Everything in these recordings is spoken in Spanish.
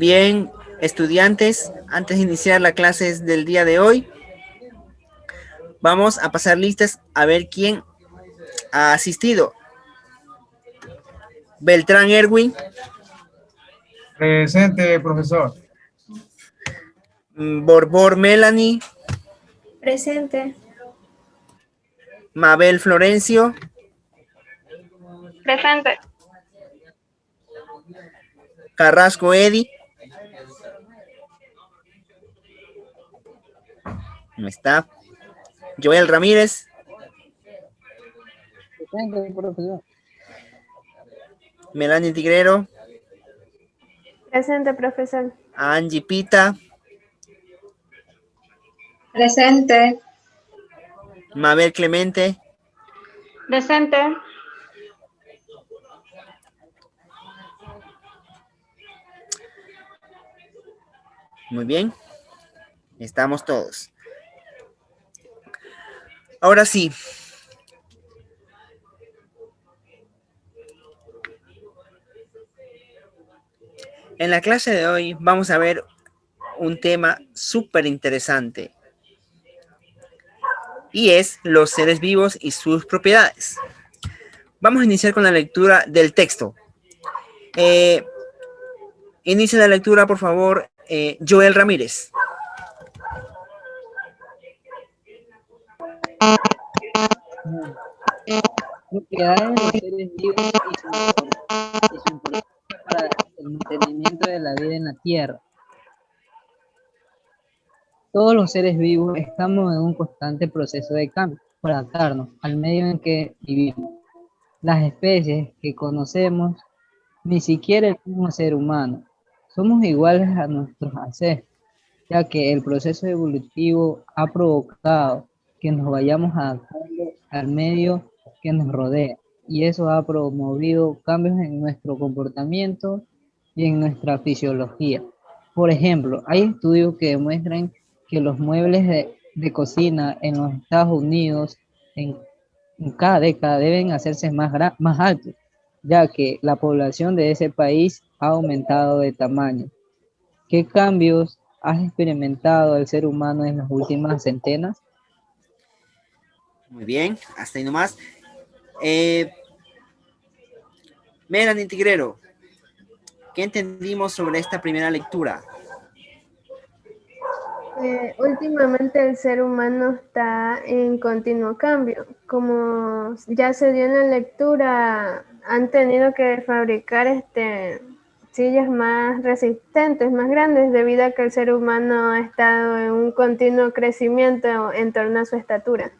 Bien, estudiantes, antes de iniciar las clases del día de hoy, vamos a pasar listas a ver quién ha asistido. Beltrán Erwin, Presente, profesor. Borbor Melanie, Presente. Mabel Florencio, Presente. Carrasco Eddie. No está. Joel Ramírez, Presente, profesor. Melanie Tigrero, Presente, profesor. Angie Pita, Presente. Mabel Clemente, Presente. muy bien, estamos todos. Ahora sí, en la clase de hoy vamos a ver un tema súper interesante y es los seres vivos y sus propiedades. Vamos a iniciar con la lectura del texto. Inicia la lectura, por favor, Joel Ramírez. Propiedades de los seres vivos y su importancia para el mantenimiento de la vida en la Tierra. Todos los seres vivos estamos en un constante proceso de cambio para adaptarnos al medio en que vivimos. Las especies que conocemos, ni siquiera el mismo ser humano, somos iguales a nuestros ancestros, ya que el proceso evolutivo ha provocado que nos vayamos adaptando al medio que nos rodea, y eso ha promovido cambios en nuestro comportamiento y en nuestra fisiología. Por ejemplo, hay estudios que demuestran que los muebles de cocina en los Estados Unidos en cada década deben hacerse más altos, ya que la población de ese país ha aumentado de tamaño. ¿Qué cambios has experimentado el ser humano en las últimas centenas? Muy bien, hasta ahí nomás. Melanie Tigrero, ¿qué entendimos sobre esta primera lectura? Últimamente el ser humano está en continuo cambio. Como ya se dio en la lectura, han tenido que fabricar sillas más resistentes, más grandes, debido a que el ser humano ha estado en un continuo crecimiento en torno a su estatura.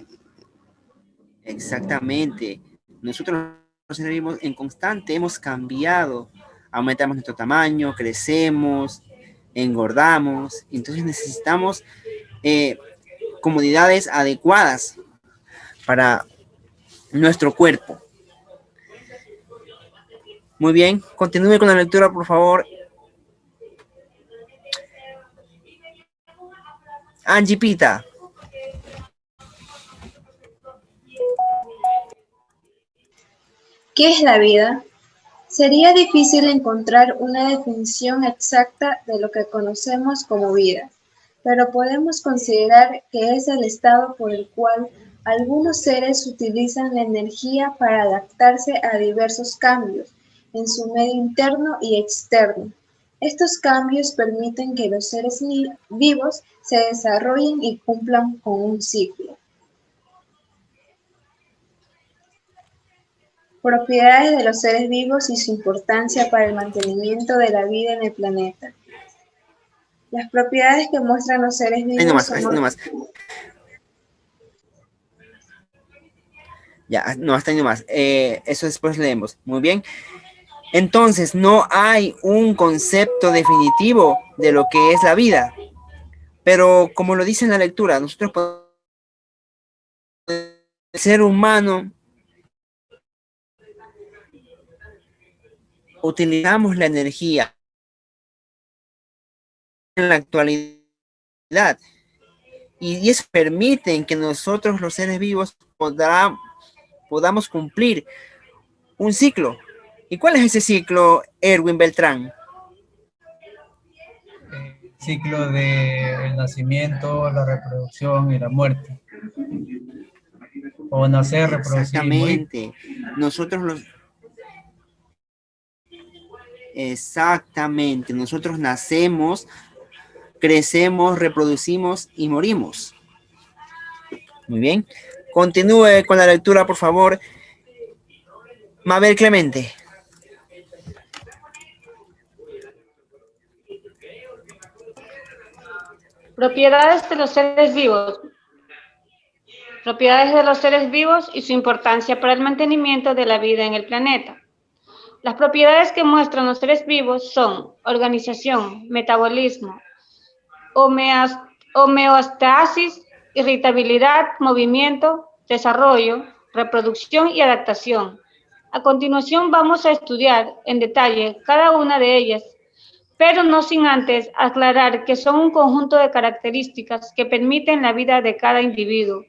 Exactamente. Nosotros nos vivimos en constante, hemos cambiado, aumentamos nuestro tamaño, crecemos, engordamos, entonces necesitamos comodidades adecuadas para nuestro cuerpo. Muy bien, continúe con la lectura, por favor. Angie Pita. ¿Qué es la vida? Sería difícil encontrar una definición exacta de lo que conocemos como vida, pero podemos considerar que es el estado por el cual algunos seres utilizan la energía para adaptarse a diversos cambios en su medio interno y externo. Estos cambios permiten que los seres vivos se desarrollen y cumplan con un ciclo. Propiedades de los seres vivos y su importancia para el mantenimiento de la vida en el planeta. Las propiedades que muestran los seres vivos son... Ya, no, hasta ahí nomás. Eso después leemos. Muy bien. Entonces, no hay un concepto definitivo de lo que es la vida. Pero como lo dice en la lectura, nosotros podemos, el ser humano, utilizamos la energía en la actualidad y eso permite que nosotros los seres vivos podamos cumplir un ciclo. ¿Y cuál es ese ciclo, Erwin Beltrán? ciclo de el nacimiento, la reproducción y la muerte. O nacer, reproducir y morir. Exactamente. Nosotros los... Exactamente. Nosotros nacemos, crecemos, reproducimos y morimos. Muy bien. Continúe con la lectura, por favor. Mabel Clemente. Propiedades de los seres vivos. Propiedades de los seres vivos y su importancia para el mantenimiento de la vida en el planeta. Las propiedades que muestran los seres vivos son organización, metabolismo, homeostasis, irritabilidad, movimiento, desarrollo, reproducción y adaptación. A continuación vamos a estudiar en detalle cada una de ellas, pero no sin antes aclarar que son un conjunto de características que permiten la vida de cada individuo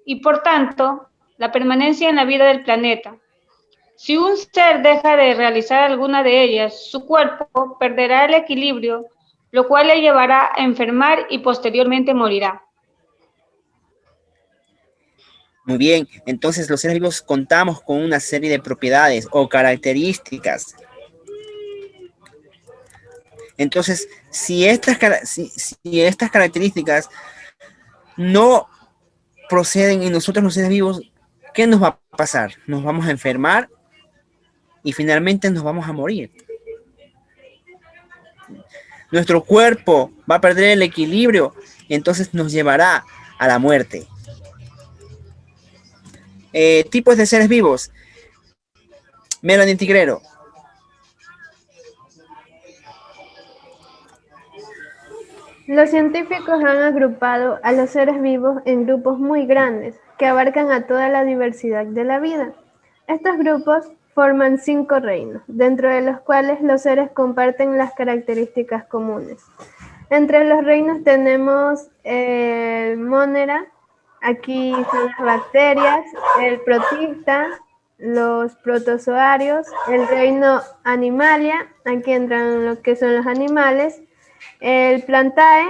y, por tanto, la permanencia en la vida del planeta. Si un ser deja de realizar alguna de ellas, su cuerpo perderá el equilibrio, lo cual le llevará a enfermar y posteriormente morirá. Muy bien. Entonces, los seres vivos contamos con una serie de propiedades o características. Entonces, si estas características no proceden en nosotros los seres vivos, ¿qué nos va a pasar? Nos vamos a enfermar y finalmente nos vamos a morir. Nuestro cuerpo va a perder el equilibrio y entonces nos llevará a la muerte. Tipos de seres vivos. Melanie Tigrero. Los científicos han agrupado a los seres vivos en grupos muy grandes que abarcan a toda la diversidad de la vida. Estos grupos forman 5 reinos, dentro de los cuales los seres comparten las características comunes. Entre los reinos tenemos el Monera, aquí son las bacterias, el protista, los protozoarios, el reino Animalia, aquí entran lo que son los animales, el Plantae,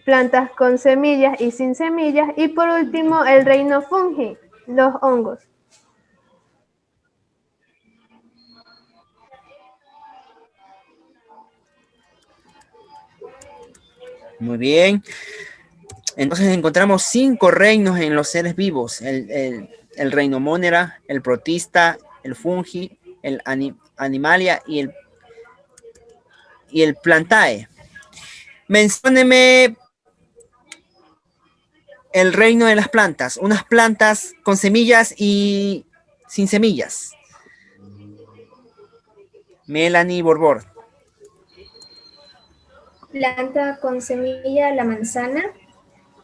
plantas con semillas y sin semillas, y por último el reino Fungi, los hongos. Muy bien. Entonces encontramos 5 reinos en los seres vivos. El reino Monera, el protista, el fungi, el animalia y el plantae. Mencióneme el reino de las plantas. Unas plantas con semillas y sin semillas. Melanie Borbor. Planta con semilla, la manzana.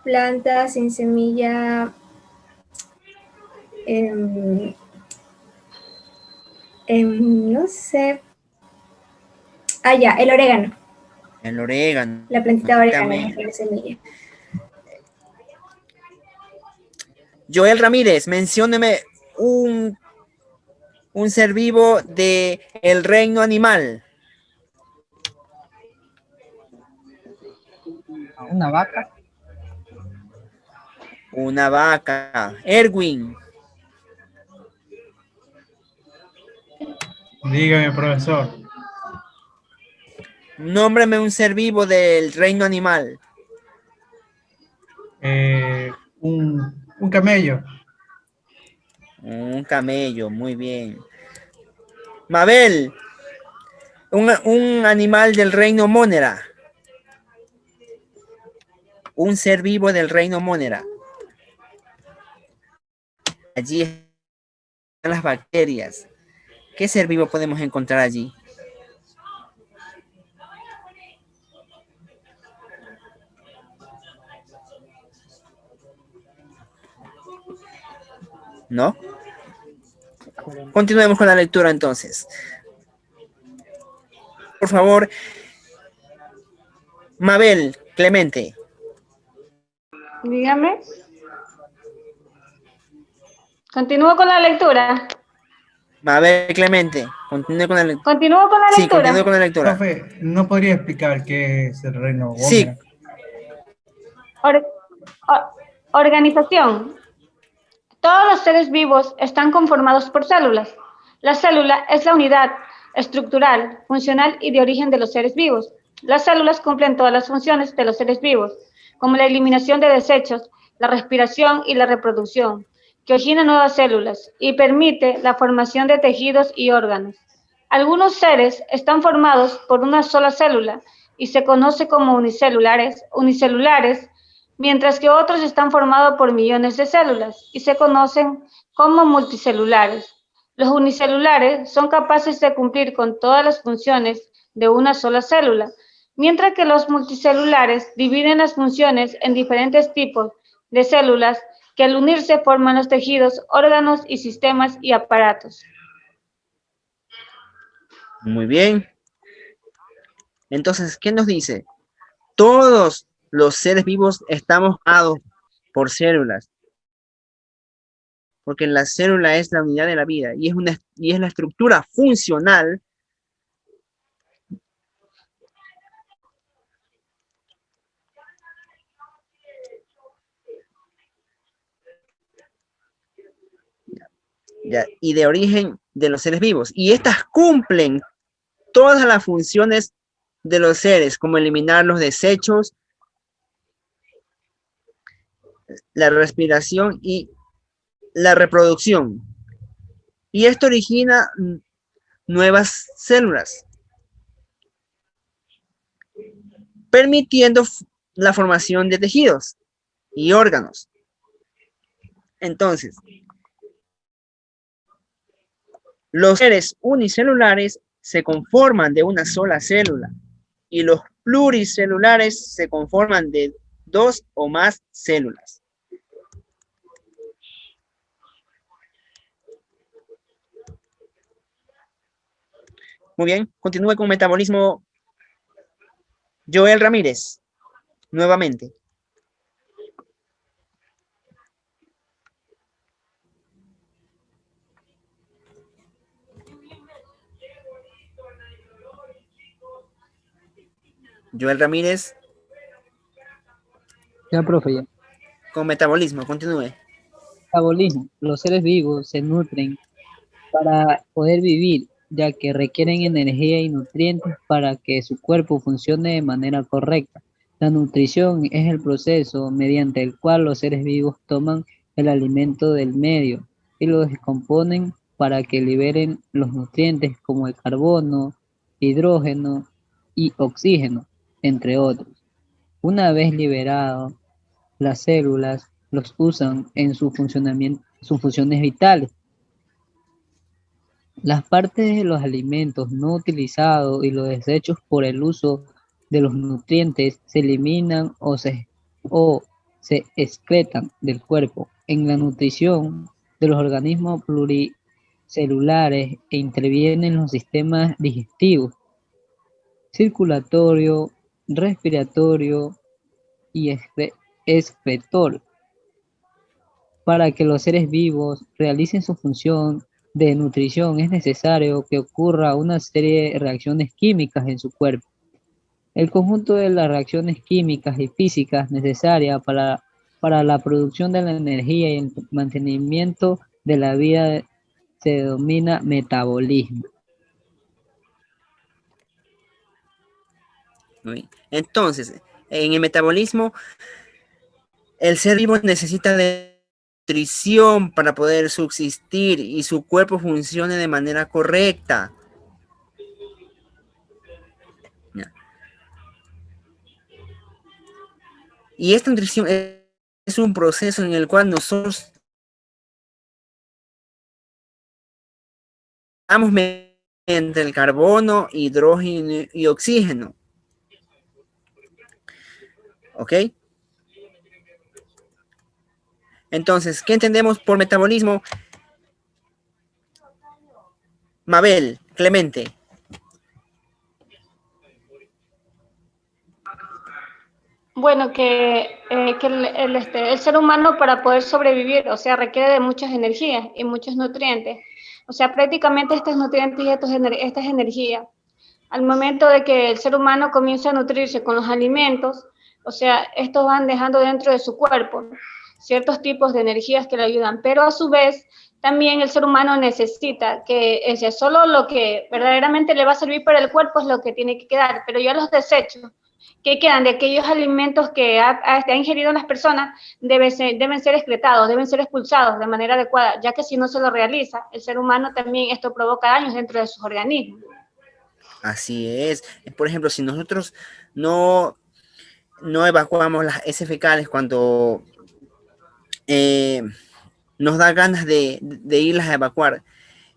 Planta sin semilla, no sé. Ah, ya, el orégano. El orégano. La plantita de orégano con semilla. Joel Ramírez, mencióneme un ser vivo de el reino animal. Una vaca. Una vaca. Erwin. Dígame, profesor. Nómbrame un ser vivo del reino animal. Un camello. Un camello, muy bien. Mabel, un animal del reino Monera. Un ser vivo del reino Monera. Allí están las bacterias. ¿Qué ser vivo podemos encontrar allí? ¿No? Continuemos con la lectura entonces. Por favor, Mabel Clemente. Dígame. Continúo con la lectura. A ver, Clemente, continúe con la lectura. Continúo con la Sí, lectura. continúe con la lectura. Profe, ¿no podría explicar qué es el reino Sí, Gómera? Or- or- organización. Todos los seres vivos están conformados por células. La célula es la unidad estructural, funcional y de origen de los seres vivos. Las células cumplen todas las funciones de los seres vivos, como la eliminación de desechos, la respiración y la reproducción, que origina nuevas células y permite la formación de tejidos y órganos. Algunos seres están formados por una sola célula y se conoce como unicelulares, mientras que otros están formados por millones de células y se conocen como multicelulares. Los unicelulares son capaces de cumplir con todas las funciones de una sola célula, mientras que los multicelulares dividen las funciones en diferentes tipos de células que al unirse forman los tejidos, órganos y sistemas y aparatos. muy bien. Entonces, ¿qué nos dice? Todos los seres vivos estamos formados por células, porque la célula es la unidad de la vida y es la estructura funcional y de origen de los seres vivos. Y estas cumplen todas las funciones de los seres, como eliminar los desechos, la respiración y la reproducción. Y esto origina nuevas células, permitiendo la formación de tejidos y órganos. Entonces, los seres unicelulares se conforman de una sola célula y los pluricelulares se conforman de dos o más células. Muy bien, continúe con metabolismo. Joel Ramírez, nuevamente. Joel Ramírez, Ya, profe, ya. con metabolismo, continúe. Metabolismo. Los seres vivos se nutren para poder vivir, ya que requieren energía y nutrientes para que su cuerpo funcione de manera correcta. La nutrición es el proceso mediante el cual los seres vivos toman el alimento del medio y lo descomponen para que liberen los nutrientes como el carbono, hidrógeno y oxígeno, entre otros. Una vez liberados, las células los usan en su funcionamiento, sus funciones vitales. Las partes de los alimentos no utilizados y los desechos por el uso de los nutrientes se eliminan o se excretan del cuerpo. En la nutrición de los organismos pluricelulares intervienen los sistemas digestivos, circulatorio, respiratorio y excretor. Para que los seres vivos realicen su función de nutrición es necesario que ocurra una serie de reacciones químicas en su cuerpo. El conjunto de las reacciones químicas y físicas necesarias para la producción de la energía y el mantenimiento de la vida se denomina metabolismo. Entonces, en el metabolismo, el ser vivo necesita de nutrición para poder subsistir y su cuerpo funcione de manera correcta. Y esta nutrición es un proceso en el cual nosotros damos mediante el carbono, hidrógeno y oxígeno. ¿Ok? Entonces, ¿qué entendemos por metabolismo? Mabel, Clemente. Bueno, que el ser humano para poder sobrevivir, o sea, requiere de muchas energías y muchos nutrientes. O sea, prácticamente estos nutrientes y estas energías, al momento de que el ser humano comienza a nutrirse con los alimentos, o sea, estos van dejando dentro de su cuerpo ciertos tipos de energías que le ayudan, pero a su vez también el ser humano necesita que ese solo lo que verdaderamente le va a servir para el cuerpo es lo que tiene que quedar, pero ya los desechos que quedan de aquellos alimentos que ha ingerido las personas deben ser excretados, deben ser expulsados de manera adecuada, ya que si no se lo realiza, el ser humano también esto provoca daños dentro de sus organismos. Así es. Por ejemplo, si nosotros no, no evacuamos las heces fecales cuando eh, nos da ganas de irlas a evacuar,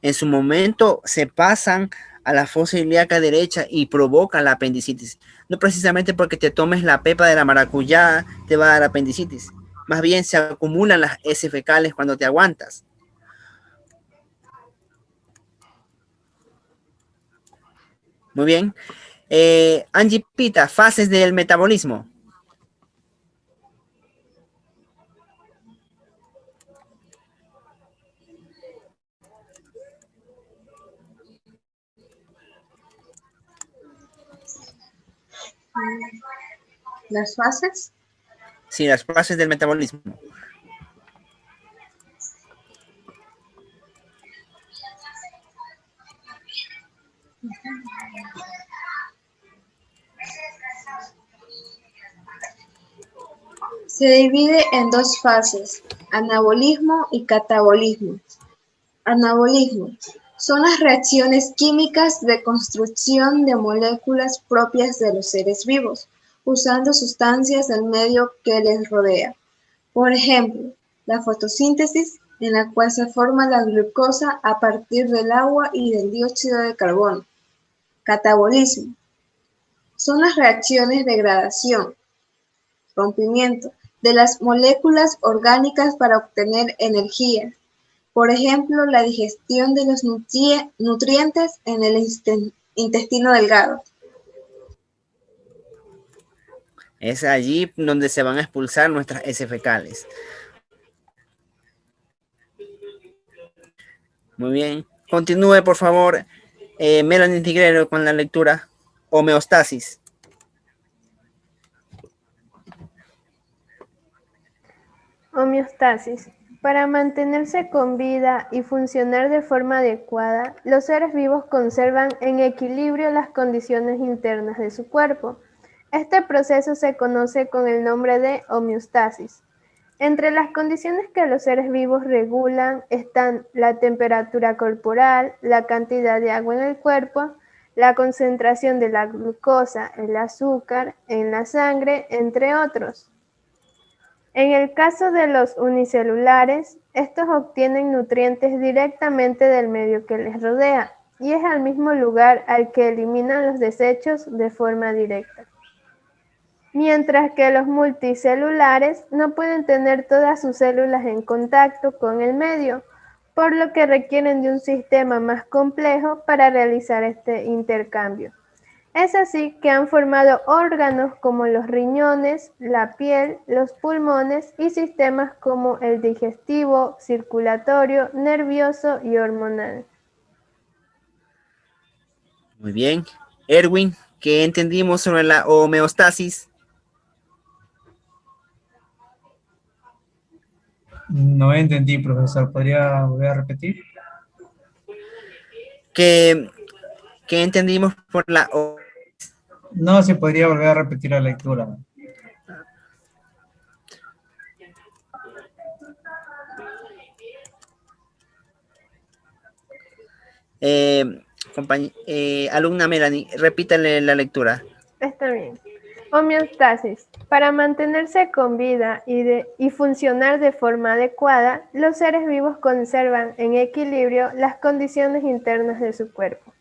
en su momento se pasan a la fosa ilíaca derecha y provocan la apendicitis. No precisamente porque te tomes la pepa de la maracuyá te va a dar apendicitis. Más bien se acumulan las heces fecales cuando te aguantas. Muy bien. Angie Pita, fases del metabolismo. Las fases. Sí, las fases del metabolismo. Se divide en dos fases, anabolismo y catabolismo. Anabolismo son las reacciones químicas de construcción de moléculas propias de los seres vivos, usando sustancias del medio que les rodea. Por ejemplo, la fotosíntesis, en la cual se forma la glucosa a partir del agua y del dióxido de carbono. Catabolismo son las reacciones de degradación, rompimiento, de las moléculas orgánicas para obtener energía. Por ejemplo, la digestión de los nutrientes en el intestino delgado. Es allí donde se van a expulsar nuestras heces fecales. Muy bien. Continúe, por favor, Melanie Tigrero, con la lectura. Homeostasis. Homeostasis. Para mantenerse con vida y funcionar de forma adecuada, los seres vivos conservan en equilibrio las condiciones internas de su cuerpo. Este proceso se conoce con el nombre de homeostasis. Entre las condiciones que los seres vivos regulan están la temperatura corporal, la cantidad de agua en el cuerpo, la concentración de la glucosa, el azúcar en la sangre, entre otros. En el caso de los unicelulares, estos obtienen nutrientes directamente del medio que les rodea y es al mismo lugar al que eliminan los desechos de forma directa. Mientras que los multicelulares no pueden tener todas sus células en contacto con el medio, por lo que requieren de un sistema más complejo para realizar este intercambio. Es así que han formado órganos como los riñones, la piel, los pulmones y sistemas como el digestivo, circulatorio, nervioso y hormonal. Muy bien. Erwin, ¿qué entendimos sobre la homeostasis? No entendí, profesor. ¿Podría volver a repetir? ¿Qué entendimos por la No, si podría volver a repetir la lectura. alumna Melanie, repítale la lectura. Está bien. Homeostasis. Para mantenerse con vida y funcionar de forma adecuada, los seres vivos conservan en equilibrio las condiciones internas de su cuerpo.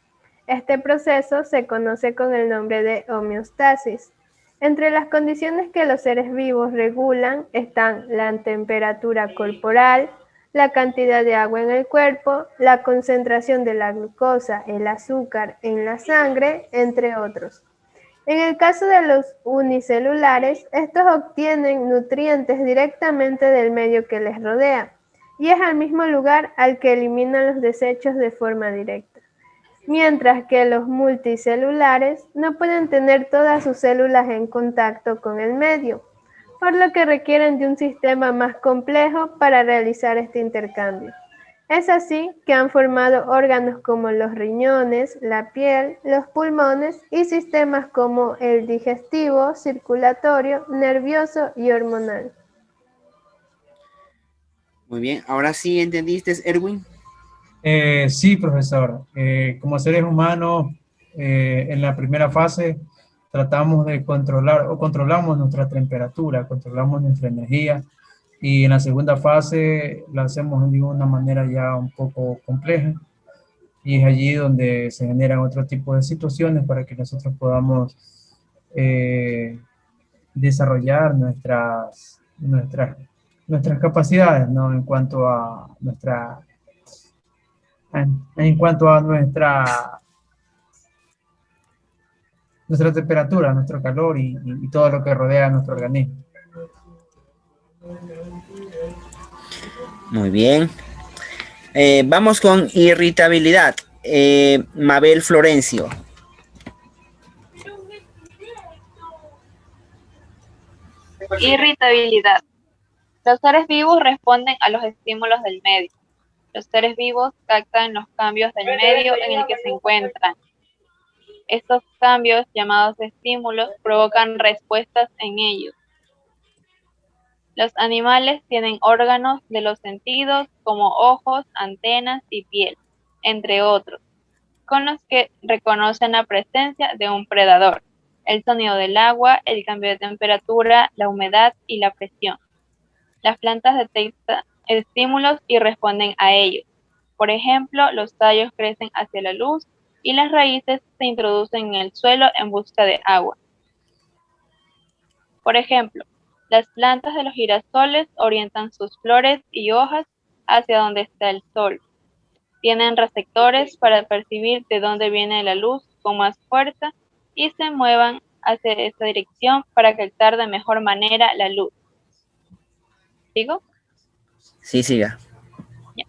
Este proceso se conoce con el nombre de homeostasis. Entre las condiciones que los seres vivos regulan están la temperatura corporal, la cantidad de agua en el cuerpo, la concentración de la glucosa, el azúcar en la sangre, entre otros. En el caso de los unicelulares, estos obtienen nutrientes directamente del medio que les rodea y es al mismo lugar al que eliminan los desechos de forma directa. Mientras que los multicelulares no pueden tener todas sus células en contacto con el medio, por lo que requieren de un sistema más complejo para realizar este intercambio. Es así que han formado órganos como los riñones, la piel, los pulmones y sistemas como el digestivo, circulatorio, nervioso y hormonal. Muy bien, ahora sí entendiste, Erwin. Sí, profesor. Como seres humanos, en la primera fase tratamos de controlar o controlamos nuestra temperatura, controlamos nuestra energía y en la segunda fase la hacemos de una manera ya un poco compleja y es allí donde se generan otro tipo de situaciones para que nosotros podamos desarrollar nuestras capacidades, ¿no? En cuanto a nuestra temperatura, nuestro calor y todo lo que rodea a nuestro organismo. Muy bien. Vamos con irritabilidad. Mabel Florencio. Irritabilidad. Los seres vivos responden a los estímulos del medio. Los seres vivos captan los cambios del medio en el que se encuentran. Estos cambios, llamados estímulos, provocan respuestas en ellos. Los animales tienen órganos de los sentidos como ojos, antenas y piel, entre otros, con los que reconocen la presencia de un predador, el sonido del agua, el cambio de temperatura, la humedad y la presión. Las plantas detectan estímulos y responden a ellos. Por ejemplo, los tallos crecen hacia la luz y las raíces se introducen en el suelo en busca de agua. Por ejemplo, las plantas de los girasoles orientan sus flores y hojas hacia donde está el sol. Tienen receptores para percibir de dónde viene la luz con más fuerza y se muevan hacia esa dirección para captar de mejor manera la luz. ¿Sigo? Sí, siga. Ya.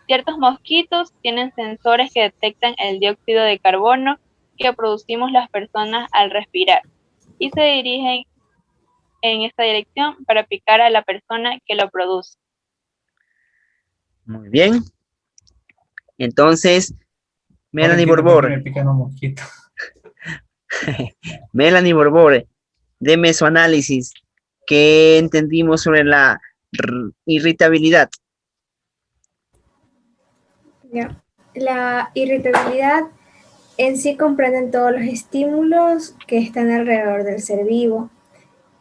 Ciertos mosquitos tienen sensores que detectan el dióxido de carbono que producimos las personas al respirar y se dirigen en esta dirección para picar a la persona que lo produce. Muy bien. Entonces, Melanie Ahora entiendo por qué me Borbor. pican los mosquitos. Melanie Borbor, deme su análisis. ¿Qué entendimos sobre la irritabilidad? Ya. La irritabilidad en sí comprende todos los estímulos que están alrededor del ser vivo.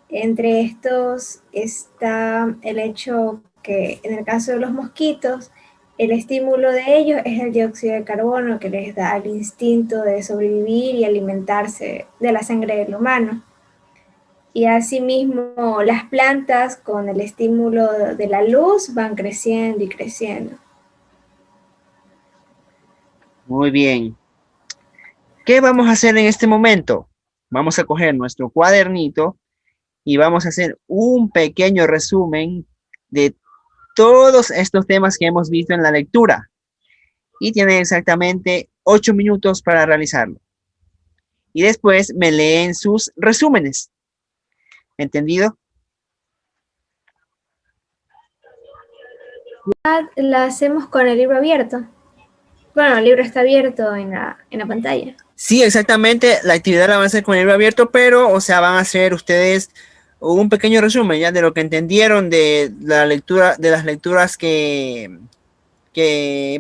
Entre estos está el hecho que en el caso de los mosquitos, el estímulo de ellos es el dióxido de carbono que les da el instinto de sobrevivir y alimentarse de la sangre del humano. Y asimismo las plantas con el estímulo de la luz van creciendo y creciendo. Muy bien. ¿Qué vamos a hacer en este momento? Vamos a coger nuestro cuadernito y vamos a hacer un pequeño resumen de todos estos temas que hemos visto en la lectura. Y tienen exactamente 8 minutos para realizarlo. Y después me leen sus resúmenes. ¿Entendido? La hacemos con el libro abierto. Bueno, el libro está abierto en la pantalla. Sí, exactamente. La actividad la van a hacer con el libro abierto, pero, o sea, van a hacer ustedes un pequeño resumen ya de lo que entendieron de la lectura, de las lecturas que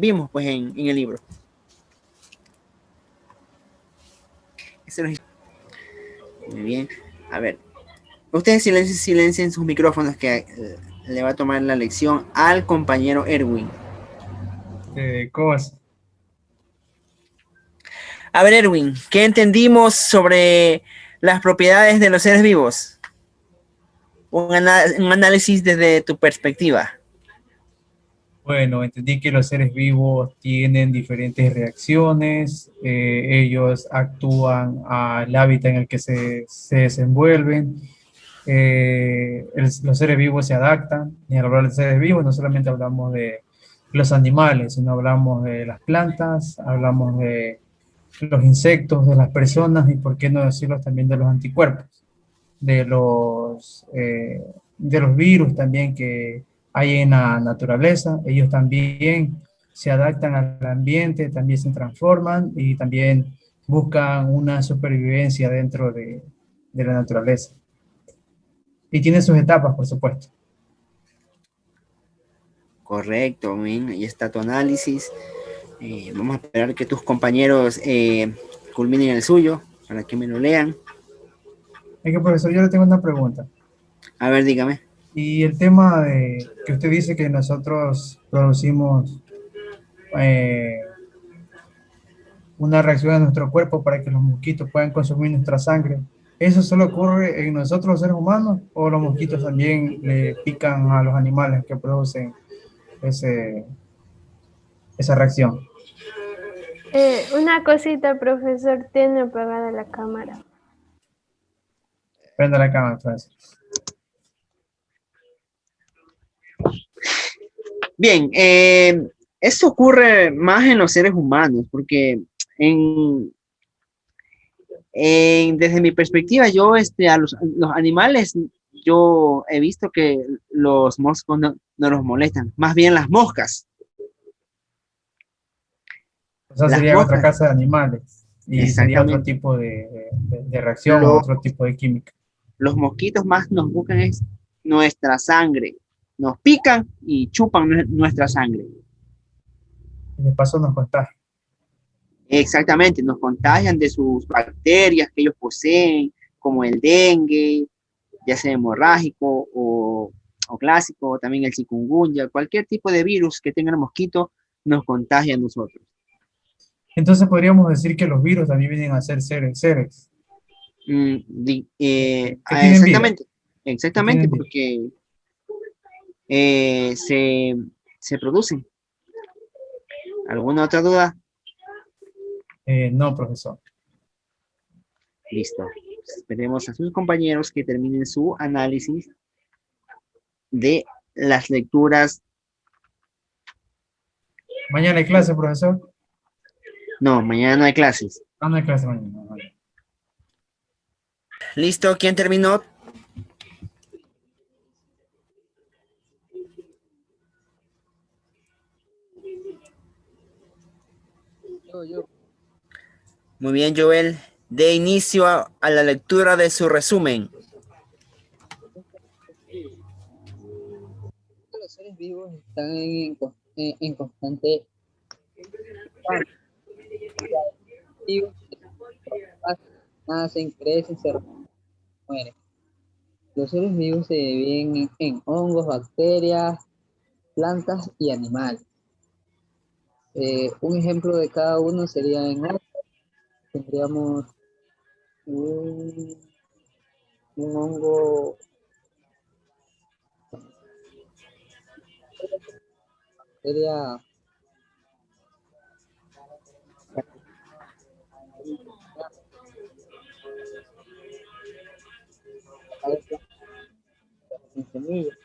vimos pues en el libro. Muy bien. A ver. Ustedes silencien sus micrófonos que le va a tomar la lección al compañero Erwin. Cosas. A ver, Erwin, ¿qué entendimos sobre las propiedades de los seres vivos? Un análisis desde tu perspectiva. Bueno, entendí que los seres vivos tienen diferentes reacciones, ellos actúan al hábitat en el que se desenvuelven, los seres vivos se adaptan, y al hablar de seres vivos no solamente hablamos de los animales, sino hablamos de las plantas, hablamos de los insectos, de las personas y por qué no decirlo también de los anticuerpos, de de los virus también que hay en la naturaleza. Ellos también se adaptan al ambiente, también se transforman y también buscan una supervivencia dentro de la naturaleza. Y tiene sus etapas, por supuesto. Correcto, bien, ahí está tu análisis. Vamos a esperar que tus compañeros culminen el suyo para que me lo lean. Es que, profesor, yo le tengo una pregunta. A ver, dígame. Y el tema de que usted dice que nosotros producimos una reacción en nuestro cuerpo para que los mosquitos puedan consumir nuestra sangre. ¿Eso solo ocurre en nosotros los seres humanos o los mosquitos también le pican a los animales que producen esa reacción? Una cosita, profesor, tiene apagada la cámara. Prenda la cámara, entonces. Bien, esto ocurre más en los seres humanos, porque desde mi perspectiva, yo a los animales, yo he visto que los moscos no los molestan, más bien las moscas. O sea, Las sería otra moscas, casa de animales y sería otro exactamente. tipo de reacción o Lo- otro tipo de química. los mosquitos más nos buscan es nuestra sangre, nos pican y chupan nuestra sangre. Y de paso nos contagia. Exactamente, nos contagian de sus bacterias que ellos poseen, como el dengue, ya sea hemorrágico o clásico, o también el chikungunya, cualquier tipo de virus que tenga el mosquito nos contagia a nosotros. Entonces podríamos decir que los virus también vienen a ser seres que tienen vida, Exactamente, que exactamente, tienen vida. porque eh, se, se producen. ¿Alguna otra duda? No, profesor. Listo. Esperemos a sus compañeros que terminen su análisis de las lecturas. Mañana hay clase, profesor. No, mañana no hay clases. Ah, no hay clase mañana. No, no. Listo, ¿quién terminó? Yo. Muy bien, Joel. De inicio a la lectura de su resumen. Los seres vivos están en constante cambio. Vivos nacen, crecen, se mueren. Los seres vivos se dividen en hongos, bacterias, plantas y animales. Un ejemplo de cada uno sería en hongos. Tendríamos un, un hongo, sería sin semillas.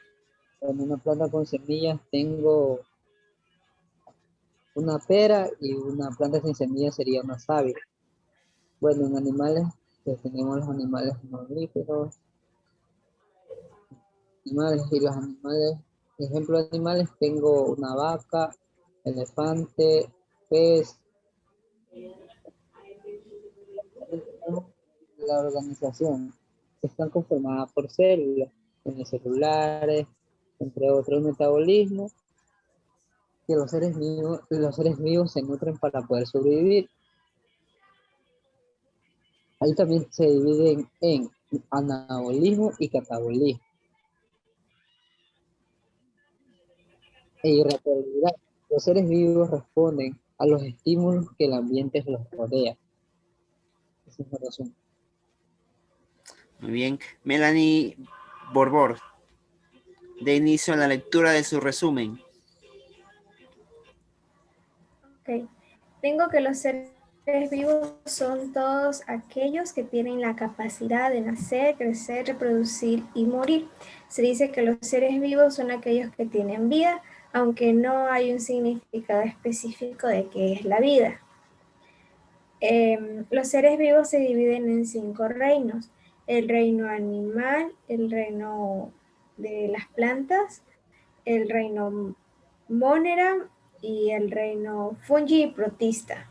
En una planta con semillas tengo una pera y una planta sin semillas sería una sábila. Bueno, en animales, pues tenemos los animales mamíferos, animales y los animales, ejemplo de animales, tengo una vaca, elefante, pez. La organización están conformadas por células, unicelulares, entre otros metabolismos, que los seres vivos se nutren para poder sobrevivir. Ahí también se dividen en anabolismo y catabolismo. E irritabilidad. Los seres vivos responden a los estímulos que el ambiente los rodea. Esa es la razón. Muy bien. Melanie Borbor. De inicio a la lectura de su resumen. Ok. Tengo que los seres vivos son todos aquellos que tienen la capacidad de nacer, crecer, reproducir y morir. Se dice que los seres vivos son aquellos que tienen vida, aunque no hay un significado específico de qué es la vida. Los seres vivos se dividen en 5 reinos: el reino animal, el reino de las plantas, el reino monera y el reino fungi y protista.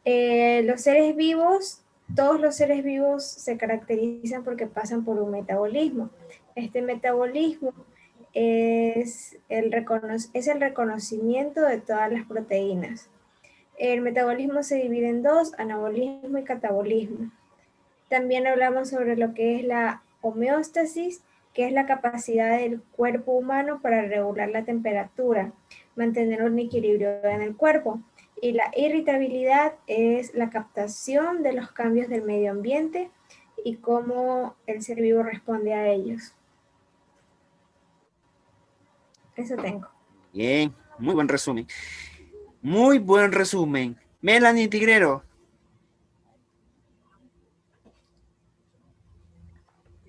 Los seres vivos, todos los seres vivos se caracterizan porque pasan por un metabolismo. Este metabolismo es el reconocimiento de todas las proteínas. El metabolismo se divide en dos: anabolismo y catabolismo. También hablamos sobre lo que es la homeostasis, que es la capacidad del cuerpo humano para regular la temperatura, mantener un equilibrio en el cuerpo. Y la irritabilidad es la captación de los cambios del medio ambiente y cómo el ser vivo responde a ellos. Eso tengo. Bien, muy buen resumen. Muy buen resumen. Melanie Tigrero.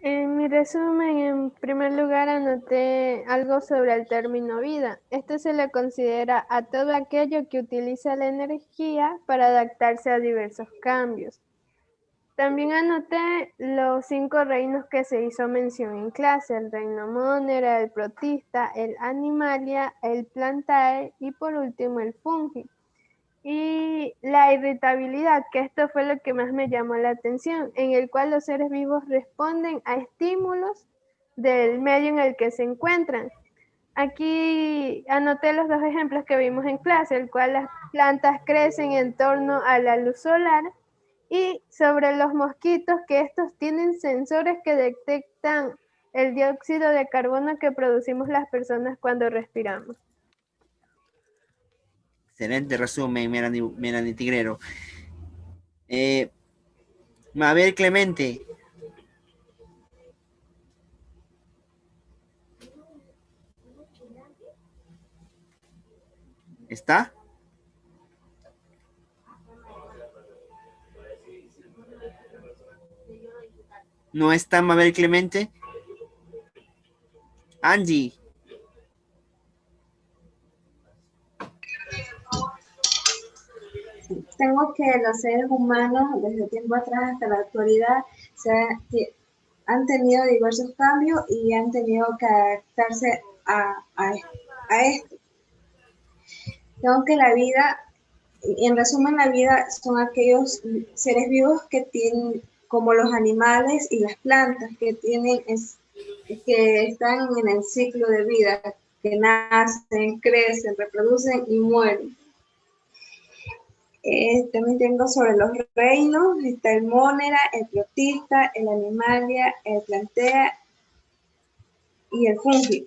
En mi resumen, en primer lugar, anoté algo sobre el término vida. Esto se le considera a todo aquello que utiliza la energía para adaptarse a diversos cambios. También anoté los 5 reinos que se hizo mención en clase: el reino monera, el protista, el animalia, el plantae y por último el fungi. Y la irritabilidad, que esto fue lo que más me llamó la atención, en el cual los seres vivos responden a estímulos del medio en el que se encuentran. Aquí anoté los 2 ejemplos que vimos en clase, el cual las plantas crecen en torno a la luz solar, y sobre los mosquitos, que estos tienen sensores que detectan el dióxido de carbono que producimos las personas cuando respiramos. Excelente resumen, Melanie Tigrero. Mabel Clemente. ¿Está? ¿No está Mabel Clemente? Angie. Tengo que los seres humanos, desde tiempo atrás hasta la actualidad, han tenido diversos cambios y han tenido que adaptarse a esto. Tengo que la vida, en resumen, la vida son aquellos seres vivos que tienen, como los animales y las plantas, que están en el ciclo de vida, que nacen, crecen, reproducen y mueren. También tengo sobre los reinos: está el monera, el protista, el animalia, el plantea y el fungi.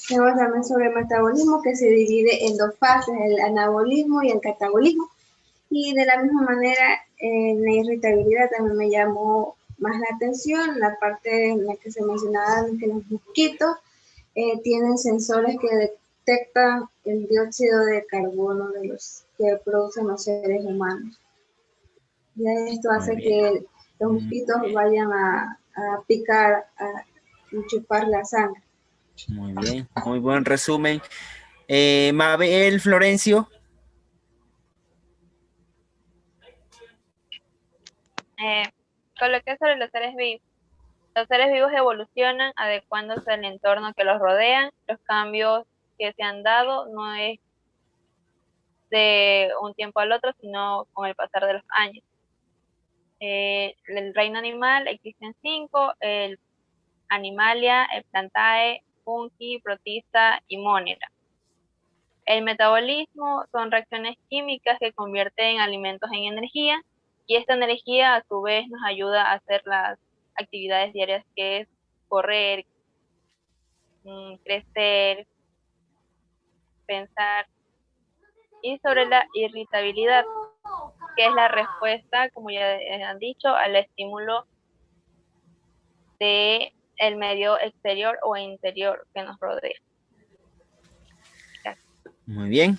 Tengo también sobre el metabolismo, que se divide en 2 fases: el anabolismo y el catabolismo. Y de la misma manera, en la irritabilidad también me llamó más la atención la parte en la que se mencionaba que los mosquitos tienen sensores que detectan el dióxido de carbono de los que producen los seres humanos. Ya esto hace que los mosquitos vayan a picar y chupar la sangre. Muy bien, muy buen resumen. Mabel Florencio. Coloqué sobre los seres vivos. Los seres vivos evolucionan adecuándose al entorno que los rodea. Los cambios que se han dado no es de un tiempo al otro, sino con el pasar de los años. El reino animal existen 5: el animalia, el plantae, fungi, protista y monera. El metabolismo son reacciones químicas que convierten alimentos en energía, y esta energía a su vez nos ayuda a hacer las actividades diarias, que es correr, crecer, pensar. Y sobre la irritabilidad, que es la respuesta, como ya han dicho, al estímulo del medio exterior o interior que nos rodea. Muy bien.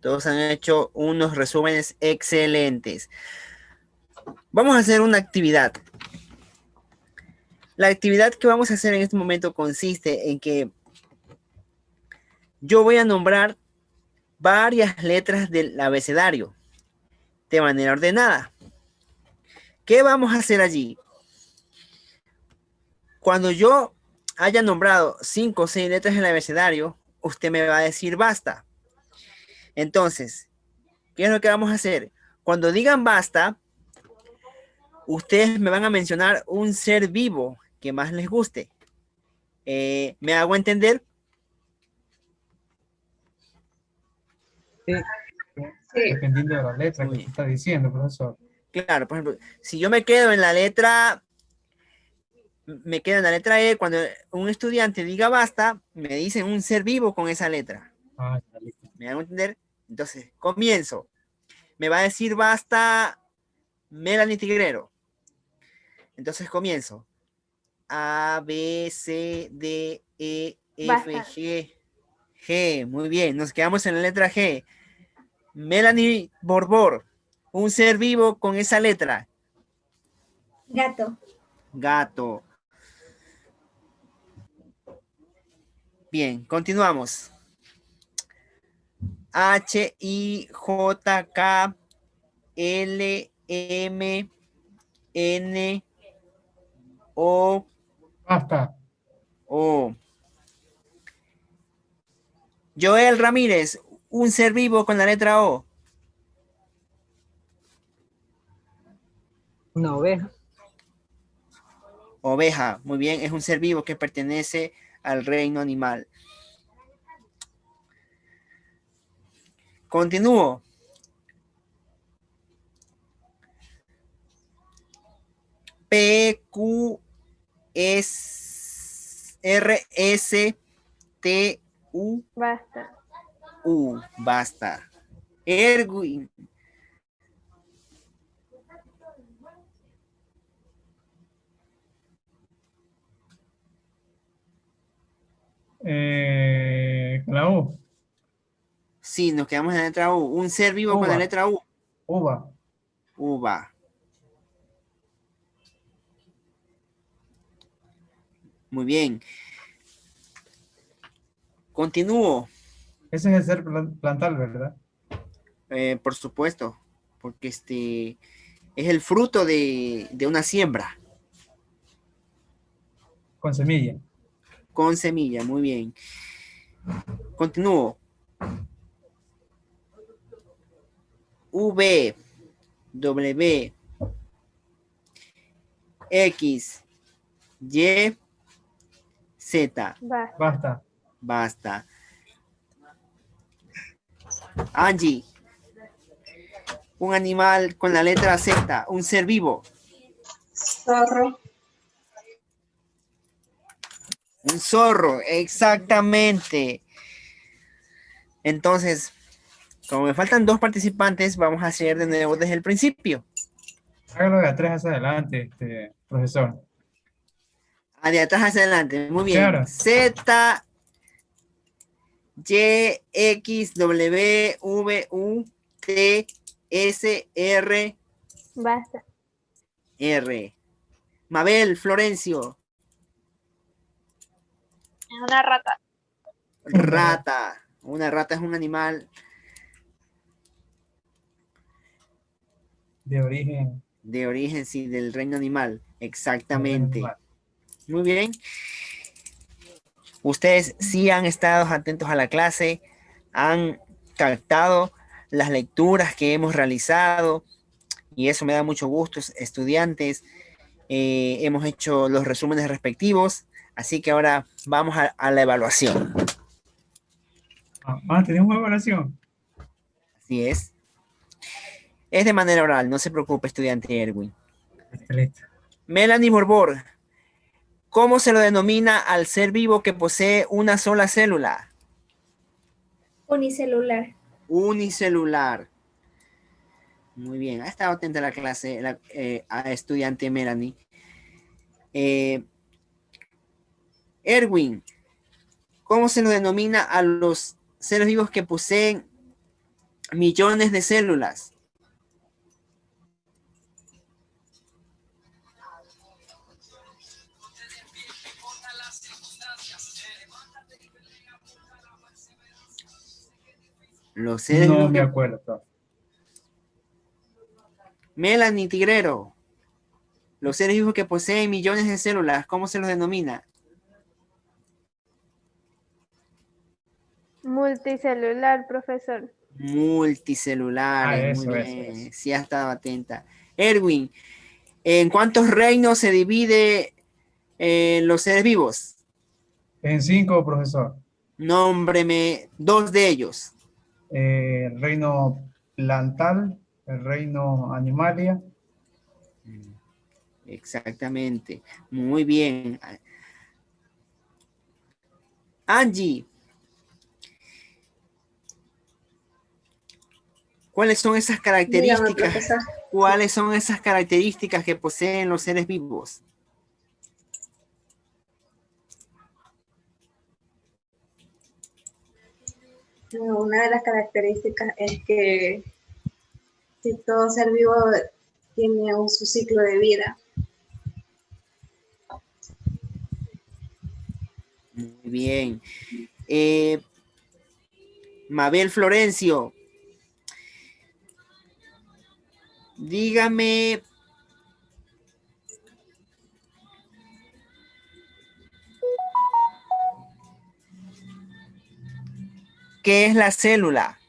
Todos han hecho unos resúmenes excelentes. Vamos a hacer una actividad. La actividad que vamos a hacer en este momento consiste en que yo voy a nombrar varias letras del abecedario de manera ordenada. ¿Qué vamos a hacer allí? Cuando yo haya nombrado 5 o 6 letras del abecedario, usted me va a decir basta. Entonces, ¿qué es lo que vamos a hacer? Cuando digan basta, ustedes me van a mencionar un ser vivo que más les guste. ¿Me hago entender? Sí. Dependiendo de la letra que Muy tú estás diciendo, profesor. claro, por ejemplo, si yo me quedo en la letra E, cuando un estudiante diga basta, me dicen un ser vivo con esa letra. Ah, está listo. ¿Me hago entender? Entonces, comienzo. Me va a decir basta Melanie Tigrero. Entonces comienzo. A, B, C, D, E, F, Basta. G. Muy bien, nos quedamos en la letra G. Melanie Borbor, un ser vivo con esa letra. Gato. Gato. Bien, continuamos. H, I, J, K, L, M, N, O, Basta. O. Joel Ramírez, un ser vivo con la letra O. Una oveja. Oveja, muy bien, es un ser vivo que pertenece al reino animal. Continúo. P, Q, S, R, S, T, U, Basta. U. Basta. Erwin. Con la U. Sí, nos quedamos en la letra U. Un ser vivo con la Uva. letra U. Uva. Uva. Muy bien. Continúo. Ese es el ser plantal, ¿verdad? Por supuesto, porque es el fruto de una siembra Con semilla. con semilla. Muy bien. Continúo. V, W, X, Y, Z. Basta. Basta. Basta. Angie. Un animal con la letra Z. Un ser vivo. Zorro. Un zorro. Exactamente. Entonces, como me faltan 2 participantes, vamos a hacer de nuevo desde el principio. Hágalo de atrás hacia adelante, profesor. De atrás hacia adelante. Muy bien. Claro. Z, Y, X, W, V, U, T, S, R, Basta. R. Mabel, Florencio. Es una rata. Rata. Una rata es un animal De origen. de origen, sí, del reino animal. Exactamente. Animal. Muy bien. Ustedes sí han estado atentos a la clase, han captado las lecturas que hemos realizado y eso me da mucho gusto, estudiantes. Hemos hecho los resúmenes respectivos, así que ahora vamos a la evaluación. ¿Tenemos evaluación? Así es. Es de manera oral, no se preocupe, estudiante Erwin. Listo. Melanie Borbor, ¿cómo se lo denomina al ser vivo que posee una sola célula? Unicelular. Unicelular. Muy bien, ha estado atenta a la clase, a estudiante Melanie. Erwin, ¿cómo se lo denomina a los seres vivos que poseen millones de células. Los seres No vivos me que... acuerdo, profe. Melanie Tigrero. Los seres vivos que poseen millones de células, ¿cómo se los denomina? Multicelular, profesor. Multicelulares, muy Eso, eso, bien. eso. Sí, ya estaba atenta. Erwin, ¿en cuántos reinos se divide los seres vivos? En 5, profesor. Nómbreme 2 de ellos. El reino plantal, el reino animalia. Exactamente. Muy bien. Angie, ¿cuáles son esas Dígame, características? profesor. ¿Cuáles son esas características que poseen los seres vivos? Una de las características es que todo ser vivo tiene su ciclo de vida. Muy bien. Mabel Florencio, dígame, ¿qué es la célula?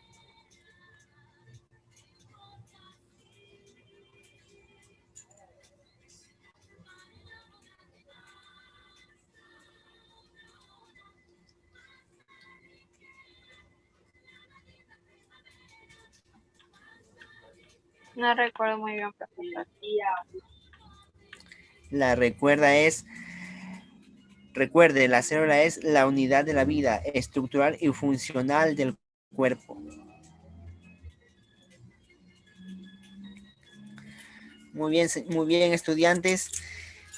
No recuerdo muy bien, profesor. Recuerde, la célula es la unidad de la vida estructural y funcional del cuerpo. Muy bien, estudiantes.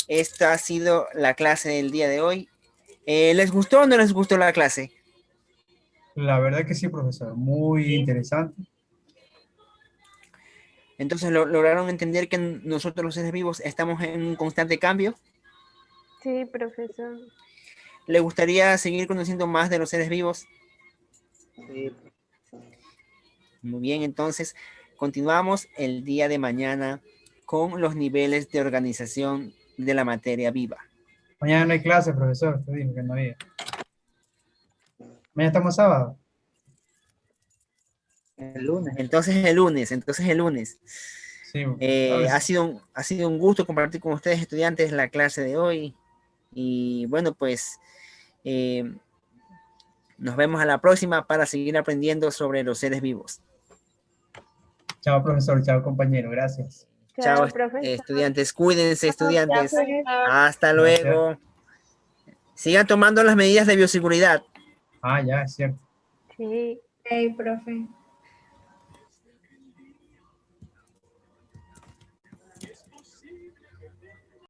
Esta ha sido la clase del día de hoy. ¿Les gustó o no les gustó la clase? La verdad que sí, profesor. Muy interesante. Entonces, ¿lograron entender que nosotros los seres vivos estamos en un constante cambio? Sí, profesor. ¿Le gustaría seguir conociendo más de los seres vivos? Sí. Muy bien, entonces continuamos el día de mañana con los niveles de organización de la materia viva. Mañana no hay clase, profesor. Usted dijo que no había. Mañana estamos sábado. El lunes. Entonces el lunes. Sí, a ver, Ha sido un gusto compartir con ustedes, estudiantes, la clase de hoy. Y bueno, pues nos vemos a la próxima para seguir aprendiendo sobre los seres vivos. chao, profesor. Chao, compañero. Gracias. Chao, Chao, profesor. estudiantes. Cuídense, Ya, estudiantes. profesor. Hasta Gracias. luego. Sigan tomando las medidas de bioseguridad. Ah, ya, es cierto. Sí. Ok, profe.